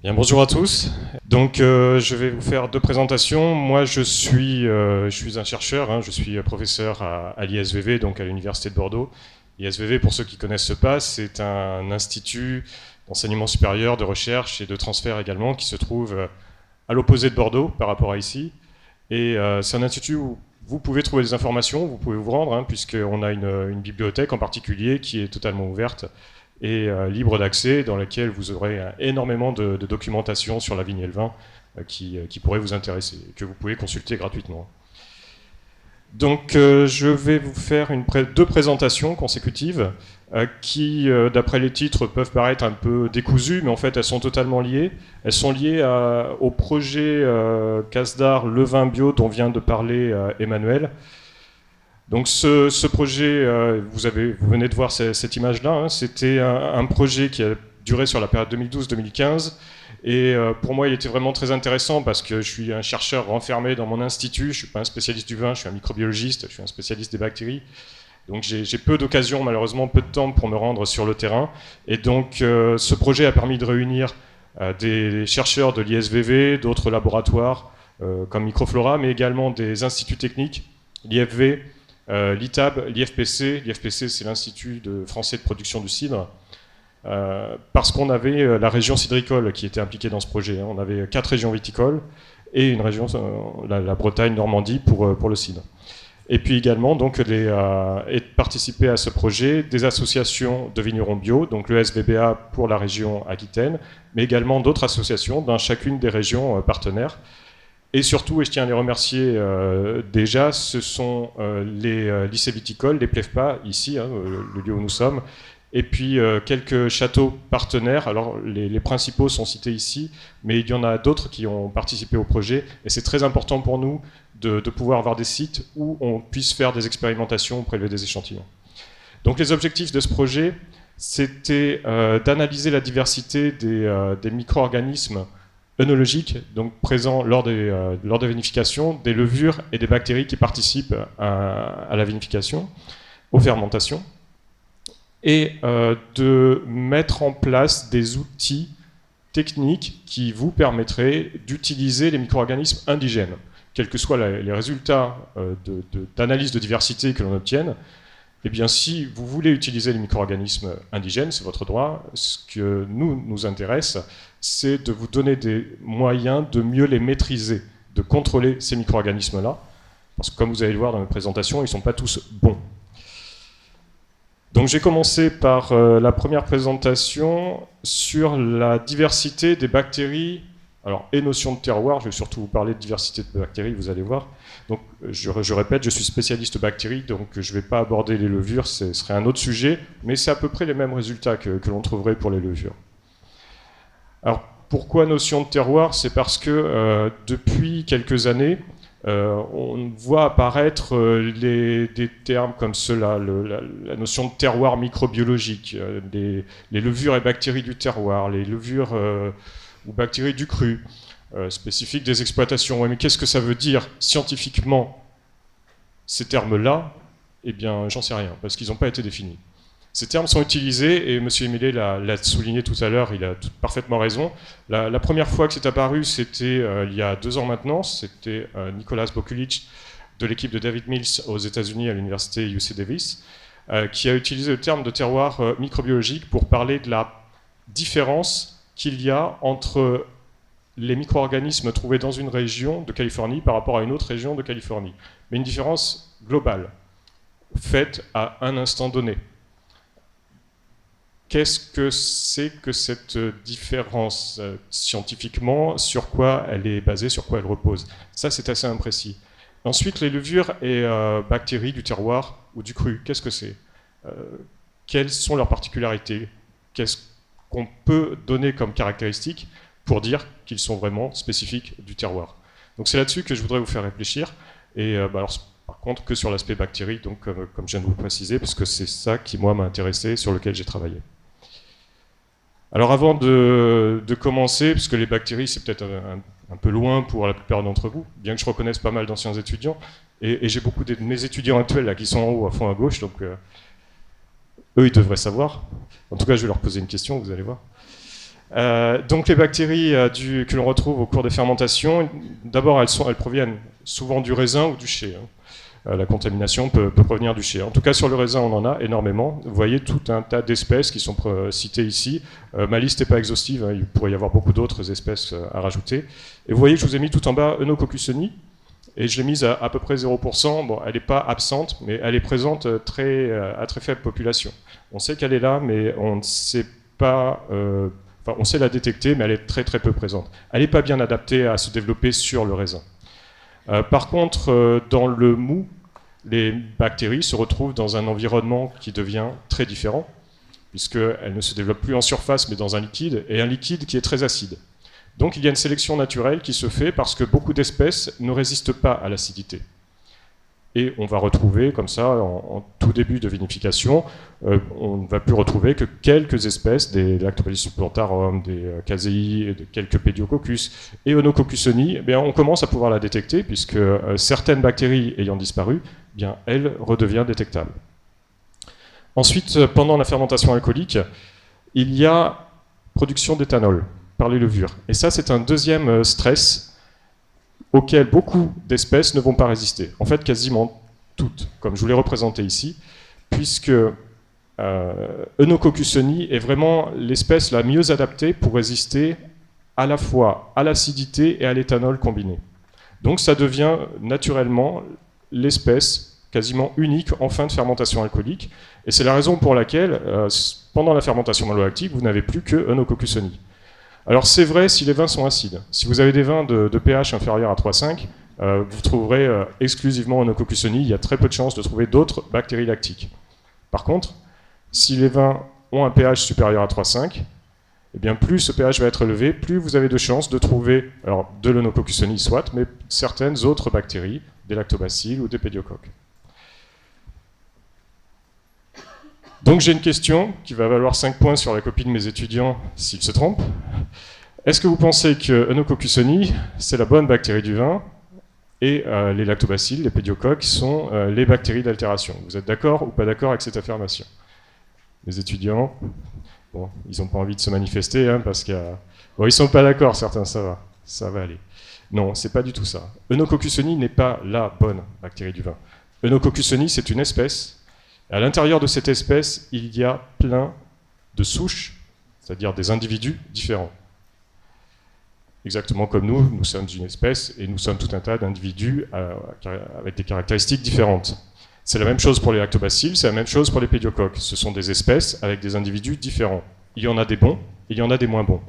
Bien, bonjour à tous. Donc, je vais vous faire deux présentations. Moi, je suis un chercheur, hein, je suis professeur à l'ISVV, donc à l'Université de Bordeaux. L'ISVV, pour ceux qui connaissent ce pas, c'est un institut d'enseignement supérieur, de recherche et de transfert également, qui se trouve à l'opposé de Bordeaux par rapport à ici. Et c'est un institut où vous pouvez trouver des informations, vous pouvez vous rendre, hein, puisqu'on a une bibliothèque en particulier qui est totalement ouverte et libre d'accès, dans laquelle vous aurez énormément de documentation sur la vigne et le vin qui pourrait vous intéresser, et que vous pouvez consulter gratuitement. Donc je vais vous faire deux présentations consécutives qui, d'après les titres, peuvent paraître un peu décousues, mais en fait elles sont totalement liées. Elles sont liées au projet Casdar Le Vin Bio dont vient de parler Emmanuel. Donc ce projet, vous venez de voir cette image-là, hein, c'était un projet qui a duré sur la période 2012-2015. Et pour moi, il était vraiment très intéressant parce que je suis un chercheur renfermé dans mon institut, je ne suis pas un spécialiste du vin, je suis un microbiologiste, je suis un spécialiste des bactéries. Donc j'ai peu d'occasions, malheureusement, peu de temps pour me rendre sur le terrain. Et donc ce projet a permis de réunir des chercheurs de l'ISVV, d'autres laboratoires comme Microflora, mais également des instituts techniques, l'IFV, l'ITAB, l'IFPC. L'IFPC, c'est l'Institut français de production du cidre. Parce qu'on avait la région cidricole qui était impliquée dans ce projet. On avait 4 régions viticoles et une région, la Bretagne, Normandie, pour le cidre. Et puis également, donc, participer à ce projet des associations de vignerons bio, donc le SVBA pour la région Aquitaine, mais également d'autres associations dans chacune des régions partenaires. Et surtout, et je tiens à les remercier déjà, ce sont les lycées viticoles, les PLEFPA, ici, hein, le lieu où nous sommes, et puis quelques châteaux partenaires. Alors les principaux sont cités ici, mais il y en a d'autres qui ont participé au projet, et c'est très important pour nous de pouvoir avoir des sites où on puisse faire des expérimentations, prélever des échantillons. Donc les objectifs de ce projet, c'était d'analyser la diversité des micro-organismes œnologiques, donc présents lors des vinifications, des levures et des bactéries qui participent à la vinification, aux fermentations, et de mettre en place des outils techniques qui vous permettraient d'utiliser les micro-organismes indigènes, quels que soient les résultats d'analyse de diversité que l'on obtienne. Eh bien, si vous voulez utiliser les micro-organismes indigènes, c'est votre droit. Ce que nous intéresse, c'est de vous donner des moyens de mieux les maîtriser, de contrôler ces micro-organismes-là. Parce que comme vous allez le voir dans mes présentations, ils ne sont pas tous bons. Donc j'ai commencé par la première présentation sur la diversité des bactéries. Alors, et notion de terroir, je vais surtout vous parler de diversité de bactéries, vous allez voir. Donc, je répète, je suis spécialiste bactéries, donc je ne vais pas aborder les levures, ce serait un autre sujet, mais c'est à peu près les mêmes résultats que l'on trouverait pour les levures. Alors, pourquoi notion de terroir? C'est parce que depuis quelques années, on voit apparaître des termes comme cela, la notion de terroir microbiologique, les levures et bactéries du terroir, les levures ou bactéries du cru, spécifiques des exploitations. Ouais, mais qu'est-ce que ça veut dire scientifiquement, ces termes-là? Eh bien, j'en sais rien, parce qu'ils n'ont pas été définis. Ces termes sont utilisés, et M. Émilé l'a souligné tout à l'heure, il a parfaitement raison. La première fois que c'est apparu, c'était il y a 2 ans maintenant, c'était Nicolas Bokulic de l'équipe de David Mills aux États-Unis à l'université UC Davis, qui a utilisé le terme de terroir microbiologique pour parler de la différence qu'il y a entre les micro-organismes trouvés dans une région de Californie par rapport à une autre région de Californie. Mais une différence globale, faite à un instant donné. Qu'est-ce que c'est que cette différence scientifiquement? Sur quoi elle est basée? Sur quoi elle repose? Ça, c'est assez imprécis. Ensuite, les levures et bactéries du terroir ou du cru, qu'est-ce que c'est? Quelles sont leurs particularités? Qu'est-ce qu'on peut donner comme caractéristiques pour dire qu'ils sont vraiment spécifiques du terroir? Donc c'est là-dessus que je voudrais vous faire réfléchir. Et alors, par contre, que sur l'aspect bactérie, donc, comme je viens de vous le préciser, parce que c'est ça qui, moi, m'a intéressé, sur lequel j'ai travaillé. Alors avant de commencer, parce que les bactéries, c'est peut-être un peu loin pour la plupart d'entre vous, bien que je reconnaisse pas mal d'anciens étudiants, et j'ai beaucoup de mes étudiants actuels là, qui sont en haut, à fond à gauche, donc eux, ils devraient savoir. En tout cas, je vais leur poser une question, vous allez voir. Donc les bactéries que l'on retrouve au cours des fermentations, d'abord elles proviennent souvent du raisin ou du chai. La contamination peut provenir du chai. En tout cas sur le raisin on en a énormément. Vous voyez tout un tas d'espèces qui sont citées ici. Ma liste n'est pas exhaustive, hein, il pourrait y avoir beaucoup d'autres espèces à rajouter. Et vous voyez que je vous ai mis tout en bas Eunococcus honi, et je l'ai mise à peu près 0%. Bon, elle n'est pas absente, mais elle est présente à très faible population. On sait qu'elle est là, mais on ne sait pas... on sait la détecter, mais elle est très très peu présente. Elle n'est pas bien adaptée à se développer sur le raisin. Par contre, dans le mou, les bactéries se retrouvent dans un environnement qui devient très différent, puisqu'elles ne se développent plus en surface, mais dans un liquide, et un liquide qui est très acide. Donc il y a une sélection naturelle qui se fait parce que beaucoup d'espèces ne résistent pas à l'acidité. Et on va retrouver, comme ça, en tout début de vinification, on ne va plus retrouver que quelques espèces, des Lactobacillus supplantarum, des Casei, de quelques Pediococcus. Et Eunococcus honi, eh bien, on commence à pouvoir la détecter, puisque certaines bactéries ayant disparu, eh bien, elle redevient détectable. Ensuite, pendant la fermentation alcoolique, il y a production d'éthanol par les levures. Et ça, c'est un deuxième stress auquel beaucoup d'espèces ne vont pas résister. En fait, quasiment toutes, comme je vous l'ai représenté ici, puisque Eunococcus honi est vraiment l'espèce la mieux adaptée pour résister à la fois à l'acidité et à l'éthanol combiné. Donc ça devient naturellement l'espèce quasiment unique en fin de fermentation alcoolique, et c'est la raison pour laquelle, pendant la fermentation malolactique, vous n'avez plus que Eunococcus honi. Alors c'est vrai si les vins sont acides. Si vous avez des vins de pH inférieur à 3,5, vous trouverez exclusivement Eunococcus honi. Il y a très peu de chances de trouver d'autres bactéries lactiques. Par contre, si les vins ont un pH supérieur à 3,5, eh bien plus ce pH va être élevé, plus vous avez de chances de trouver alors, de l'Eunococcus honi soit, mais certaines autres bactéries, des lactobacilles ou des pédiocoques. Donc j'ai une question qui va valoir 5 points sur la copie de mes étudiants s'ils se trompent. Est-ce que vous pensez que Eunococcus honi, c'est la bonne bactérie du vin et les lactobacilles, les pédiocoques, sont les bactéries d'altération? Vous êtes d'accord ou pas d'accord avec cette affirmation? Les étudiants, bon, ils n'ont pas envie de se manifester hein, parce qu'ils bon, ne sont pas d'accord, certains, ça va aller. Non, c'est pas du tout ça. Eunococcus honi n'est pas la bonne bactérie du vin. Eunococcus honi, c'est une espèce. À l'intérieur de cette espèce, il y a plein de souches, c'est-à-dire des individus différents. Exactement comme nous sommes une espèce et nous sommes tout un tas d'individus avec des caractéristiques différentes. C'est la même chose pour les lactobacilles, c'est la même chose pour les pédiocoques. Ce sont des espèces avec des individus différents. Il y en a des bons et il y en a des moins bons.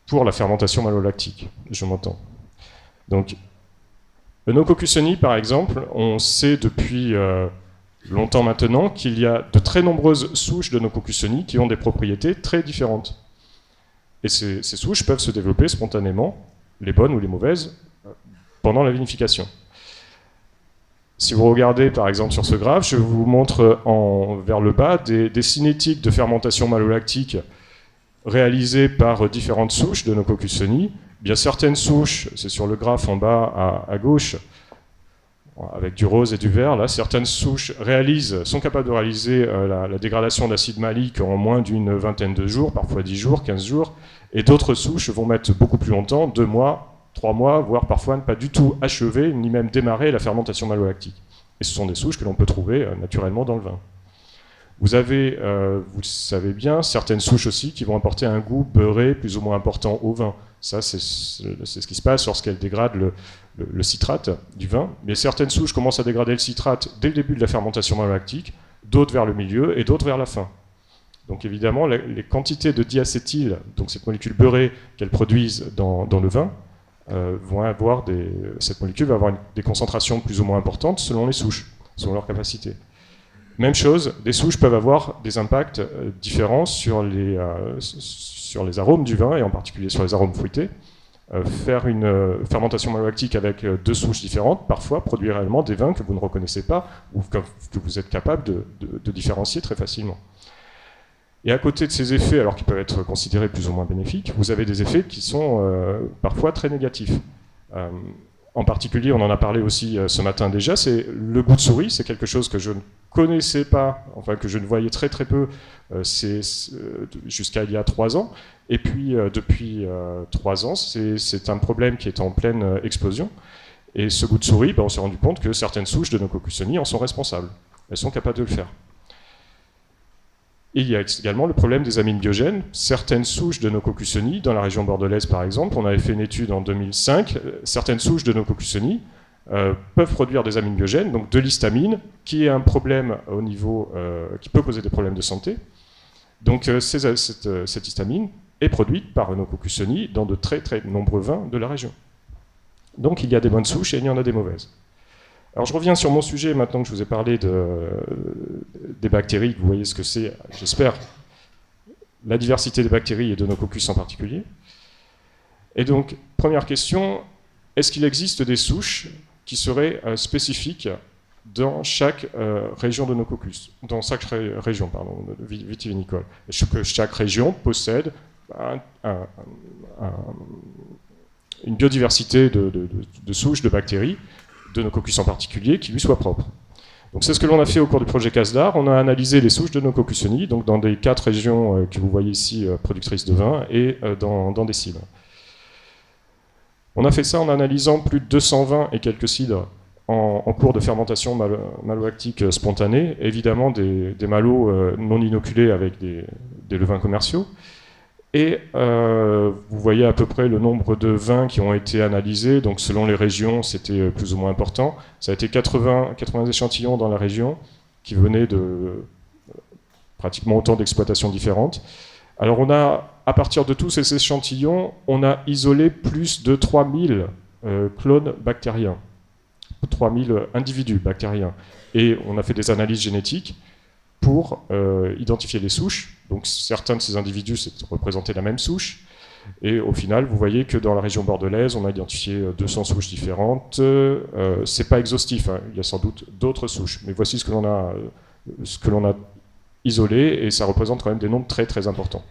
Pour la fermentation malolactique, je m'entends. Donc, Eunococcus honi, par exemple, on sait depuis... longtemps maintenant qu'il y a de très nombreuses souches d'Eunococcus honi qui ont des propriétés très différentes. Et ces souches peuvent se développer spontanément, les bonnes ou les mauvaises, pendant la vinification. Si vous regardez par exemple sur ce graphe, je vous montre vers le bas des cinétiques de fermentation malolactique réalisées par différentes souches d'Eunococcus honi. Bien certaines souches, c'est sur le graphe en bas à gauche, avec du rose et du vert, là, certaines souches sont capables de réaliser la dégradation d'acide malique en moins d'une vingtaine de jours, parfois 10 jours, 15 jours, et d'autres souches vont mettre beaucoup plus longtemps, 2 mois, 3 mois, voire parfois ne pas du tout achever, ni même démarrer la fermentation malolactique. Et ce sont des souches que l'on peut trouver naturellement dans le vin. Vous avez, vous le savez bien, certaines souches aussi qui vont apporter un goût beurré plus ou moins important au vin. Ça, c'est ce qui se passe lorsqu'elles dégradent le citrate du vin. Mais certaines souches commencent à dégrader le citrate dès le début de la fermentation malolactique, d'autres vers le milieu et d'autres vers la fin. Donc évidemment, les quantités de diacétyl, donc cette molécule beurrée qu'elles produisent dans le vin, cette molécule va avoir des concentrations plus ou moins importantes selon les souches, selon leur capacité. Même chose, des souches peuvent avoir des impacts différents sur les arômes du vin, et en particulier sur les arômes fruités. Faire une fermentation malolactique avec 2 souches différentes, parfois, produit réellement des vins que vous ne reconnaissez pas, ou que vous êtes capable de différencier très facilement. Et à côté de ces effets, alors qui peuvent être considérés plus ou moins bénéfiques, vous avez des effets qui sont parfois très négatifs. en particulier, on en a parlé aussi ce matin déjà, c'est le bout de souris, c'est quelque chose que je ne connaissais pas, enfin que je ne voyais très très peu jusqu'à il y a 3 ans. Et puis depuis 3 ans, c'est un problème qui est en pleine explosion. Et ce bout de souris, on s'est rendu compte que certaines souches de Nococcus honi en sont responsables. Elles sont capables de le faire. Et il y a également le problème des amines biogènes. Certaines souches de Nococcus honi, dans la région bordelaise par exemple, on avait fait une étude en 2005, certaines souches de Nococcus honi peuvent produire des amines biogènes, donc de l'histamine, qui est un problème au niveau, qui peut poser des problèmes de santé. Donc cette histamine est produite par Nococcus honi dans de très très nombreux vins de la région. Donc il y a des bonnes souches et il y en a des mauvaises. Alors je reviens sur mon sujet maintenant que je vous ai parlé des bactéries, que vous voyez ce que c'est, j'espère, la diversité des bactéries et de Nococcus en particulier. Et donc, première question, est-ce qu'il existe des souches qui seraient spécifiques dans chaque région de Nococcus, dans chaque région vitivinicole? Est-ce que chaque région possède une biodiversité de souches, de bactéries, de Nococcus en particulier, qui lui soit propre? Donc c'est ce que l'on a fait au cours du projet CASDAR. On a analysé les souches de Nococcus honi, donc dans des 4 régions que vous voyez ici, productrices de vin, et dans des cidres. On a fait ça en analysant plus de 220 et quelques cidres en cours de fermentation malolactique spontanée, évidemment des malots non inoculés avec des levains commerciaux. Et vous voyez à peu près le nombre de vins qui ont été analysés. Donc selon les régions, c'était plus ou moins important. Ça a été 80 échantillons dans la région qui venaient de pratiquement autant d'exploitations différentes. Alors on a, à partir de tous ces échantillons, on a isolé plus de 3000 clones bactériens, 3000 individus bactériens. Et on a fait des analyses génétiques pour identifier les souches. Donc certains de ces individus représentaient la même souche. Et au final, vous voyez que dans la région bordelaise, on a identifié 200 souches différentes. C'est pas exhaustif, hein. Il y a sans doute d'autres souches. Mais voici ce que l'on a isolé, et ça représente quand même des nombres très très importants.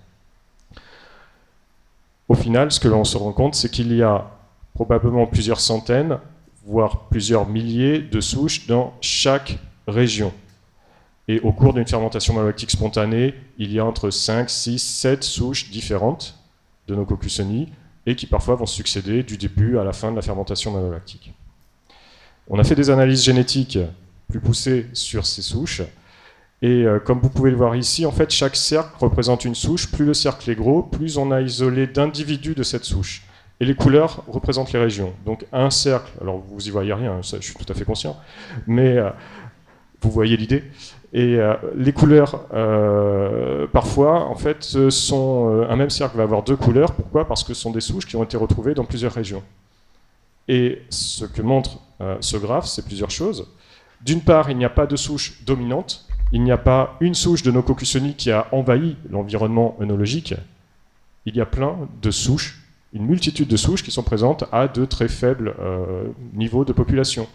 Au final, ce que l'on se rend compte, c'est qu'il y a probablement plusieurs centaines, voire plusieurs milliers de souches dans chaque région. Et au cours d'une fermentation malolactique spontanée, il y a entre 5, 6, 7 souches différentes de Nococcus honi, et qui parfois vont succéder du début à la fin de la fermentation malolactique. On a fait des analyses génétiques plus poussées sur ces souches, et comme vous pouvez le voir ici, en fait, chaque cercle représente une souche. Plus le cercle est gros, plus on a isolé d'individus de cette souche. Et les couleurs représentent les régions. Donc un cercle, alors vous y voyez rien, ça, je suis tout à fait conscient, mais vous voyez l'idée. Et les couleurs, parfois, en fait, un même cercle va avoir 2 couleurs. Pourquoi? Parce que ce sont des souches qui ont été retrouvées dans plusieurs régions. Et ce que montre ce graphe, c'est plusieurs choses. D'une part, il n'y a pas de souche dominante. Il n'y a pas une souche de Nococcus honi qui a envahi l'environnement œnologique. Il y a plein de souches, une multitude de souches qui sont présentes à de très faibles niveaux de population.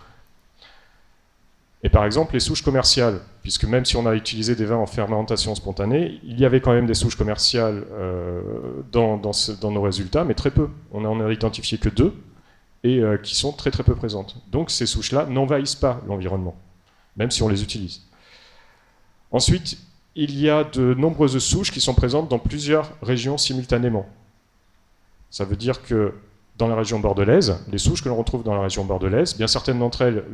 Et par exemple, les souches commerciales, puisque même si on a utilisé des vins en fermentation spontanée, il y avait quand même des souches commerciales dans nos résultats, mais très peu. On n'en a identifié que 2, et qui sont très très peu présentes. Donc ces souches-là n'envahissent pas l'environnement, même si on les utilise. Ensuite, il y a de nombreuses souches qui sont présentes dans plusieurs régions simultanément. Ça veut dire que dans la région bordelaise, les souches que l'on retrouve dans la région bordelaise, bien certaines d'entre elles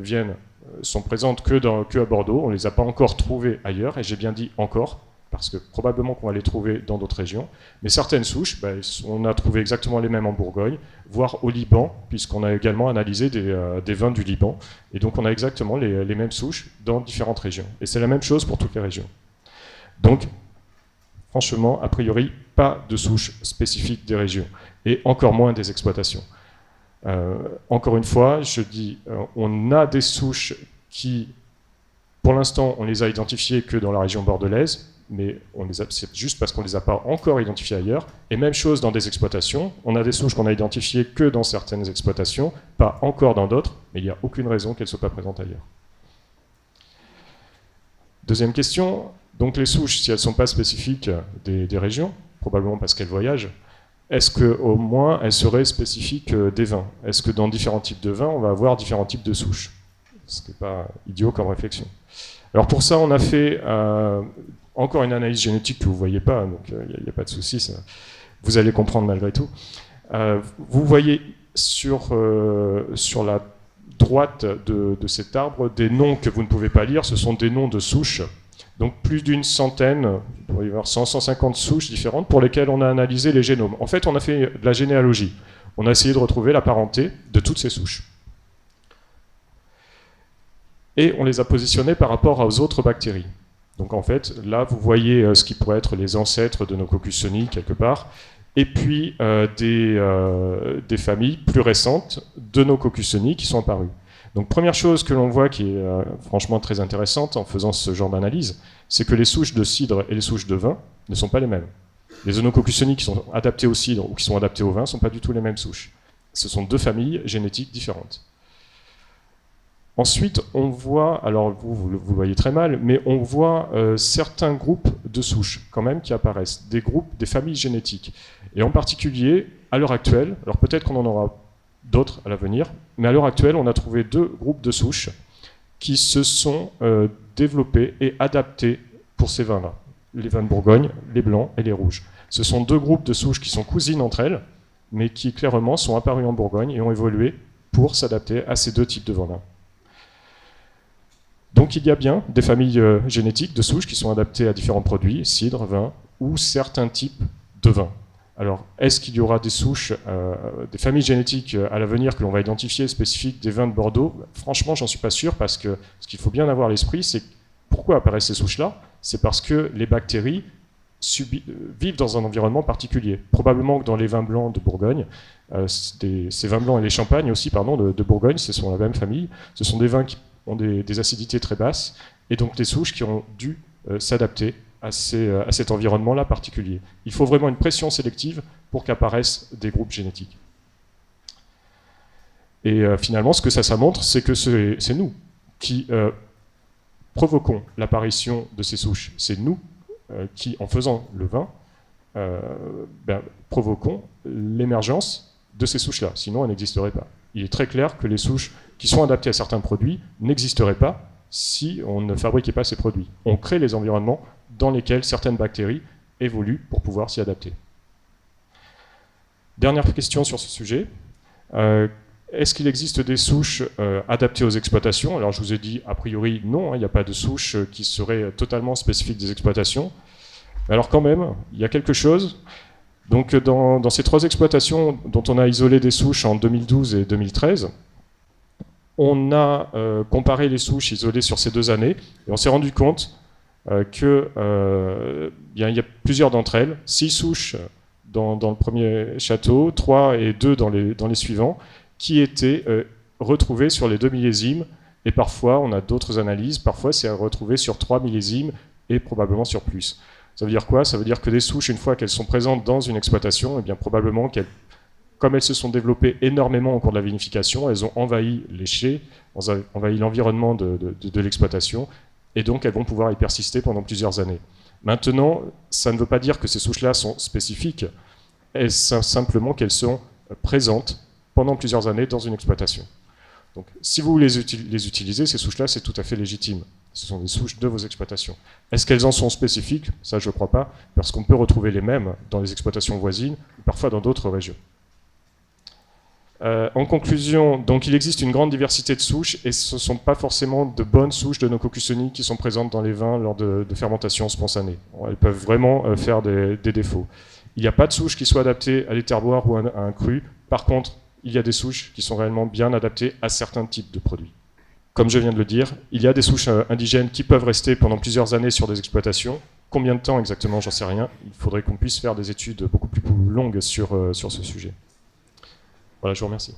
sont présentes que à Bordeaux, on ne les a pas encore trouvées ailleurs, et j'ai bien dit encore, parce que probablement qu'on va les trouver dans d'autres régions, mais certaines souches, on a trouvé exactement les mêmes en Bourgogne, voire au Liban, puisqu'on a également analysé des vins du Liban, et donc on a exactement les mêmes souches dans différentes régions. Et c'est la même chose pour toutes les régions. Donc, franchement, a priori, pas de souches spécifiques des régions, et encore moins des exploitations. Encore une fois, je dis, on a des souches qui, pour l'instant, on les a identifiées que dans la région bordelaise, mais c'est juste parce qu'on ne les a pas encore identifiées ailleurs. Et même chose dans des exploitations, on a des souches qu'on a identifiées que dans certaines exploitations, pas encore dans d'autres, mais il n'y a aucune raison qu'elles ne soient pas présentes ailleurs. Deuxième question, donc les souches, si elles ne sont pas spécifiques des régions, probablement parce qu'elles voyagent, est-ce qu'au moins elle serait spécifique des vins? Est-ce que dans différents types de vins, on va avoir différents types de souches? Ce n'est pas idiot comme réflexion. Alors pour ça, on a fait encore une analyse génétique que vous ne voyez pas, donc il n'y a pas de souci, ça, vous allez comprendre malgré tout. Vous voyez sur la droite de cet arbre des noms que vous ne pouvez pas lire, ce sont des noms de souches. Donc plus d'une centaine, il doit y avoir 150 souches différentes pour lesquelles on a analysé les génomes. En fait, on a fait de la généalogie. On a essayé de retrouver la parenté de toutes ces souches. Et on les a positionnées par rapport aux autres bactéries. Donc en fait, là, vous voyez ce qui pourrait être les ancêtres de nos Coccusoni, quelque part, et puis des familles plus récentes de nos Coccusoni qui sont apparues. Donc première chose que l'on voit qui est franchement très intéressante en faisant ce genre d'analyse, c'est que les souches de cidre et les souches de vin ne sont pas les mêmes. Les Œnococcusoni qui sont adaptés au cidre ou qui sont adaptés au vin ne sont pas du tout les mêmes souches. Ce sont deux familles génétiques différentes. Ensuite, on voit, alors vous voyez très mal, mais on voit certains groupes de souches quand même qui apparaissent, des groupes, des familles génétiques. Et en particulier, à l'heure actuelle, alors peut-être qu'on en aura d'autres à l'avenir, mais à l'heure actuelle, on a trouvé deux groupes de souches qui se sont développés et adaptés pour ces vins-là. Les vins de Bourgogne, les blancs et les rouges. Ce sont deux groupes de souches qui sont cousines entre elles, mais qui clairement sont apparus en Bourgogne et ont évolué pour s'adapter à ces deux types de vins-là. Donc il y a bien des familles génétiques de souches qui sont adaptées à différents produits, cidre, vin, ou certains types de vins. Alors, est-ce qu'il y aura des souches, des familles génétiques à l'avenir que l'on va identifier spécifiques des vins de Bordeaux? Franchement, j'en suis pas sûr, parce que ce qu'il faut bien avoir à l'esprit, c'est pourquoi apparaissent ces souches-là? C'est parce que les bactéries vivent dans un environnement particulier. Probablement que dans les vins blancs de Bourgogne, ces vins blancs et les champagnes aussi, pardon, de Bourgogne, ce sont la même famille, ce sont des vins qui ont des acidités très basses, et donc des souches qui ont dû s'adapter à cet environnement-là particulier. Il faut vraiment une pression sélective pour qu'apparaissent des groupes génétiques. Et finalement, ce que ça montre, c'est que c'est nous qui provoquons l'apparition de ces souches. C'est nous qui, en faisant le vin, provoquons l'émergence de ces souches-là. Sinon, elles n'existeraient pas. Il est très clair que les souches qui sont adaptées à certains produits n'existeraient pas si on ne fabriquait pas ces produits. On crée les environnements dans lesquels certaines bactéries évoluent pour pouvoir s'y adapter. Dernière question sur ce sujet. Est-ce qu'il existe des souches adaptées aux exploitations? Alors je vous ai dit, a priori, non, il n'y a pas de souches qui seraient totalement spécifiques des exploitations. Alors quand même, il y a quelque chose. Donc dans ces trois exploitations dont on a isolé des souches en 2012 et 2013, on a comparé les souches isolées sur ces 2 années et on s'est rendu compte qu'il y a plusieurs d'entre elles, 6 souches dans le premier château, 3 et 2 dans les suivants, qui étaient retrouvées sur les 2 millésimes, et parfois on a d'autres analyses, parfois c'est retrouvé sur 3 millésimes et probablement sur plus. Ça veut dire quoi? Ça veut dire que des souches, une fois qu'elles sont présentes dans une exploitation, eh bien probablement comme elles se sont développées énormément au cours de la vinification, elles ont envahi les chais, envahi l'environnement de l'exploitation, et donc elles vont pouvoir y persister pendant plusieurs années. Maintenant, ça ne veut pas dire que ces souches-là sont spécifiques, c'est simplement qu'elles sont présentes pendant plusieurs années dans une exploitation. Donc, si vous les utilisez, ces souches-là, c'est tout à fait légitime. Ce sont des souches de vos exploitations. Est-ce qu'elles en sont spécifiques? Ça, je ne crois pas, parce qu'on peut retrouver les mêmes dans les exploitations voisines, ou parfois dans d'autres régions. En conclusion, donc il existe une grande diversité de souches et ce ne sont pas forcément de bonnes souches de nos Coccusoni qui sont présentes dans les vins lors de fermentation spontanée. Elles peuvent vraiment faire des défauts. Il n'y a pas de souches qui soient adaptées à des terroirs ou à un cru. Par contre, il y a des souches qui sont réellement bien adaptées à certains types de produits. Comme je viens de le dire, il y a des souches indigènes qui peuvent rester pendant plusieurs années sur des exploitations. Combien de temps exactement, j'en sais rien. Il faudrait qu'on puisse faire des études beaucoup plus longues sur ce sujet. Voilà, je vous remercie.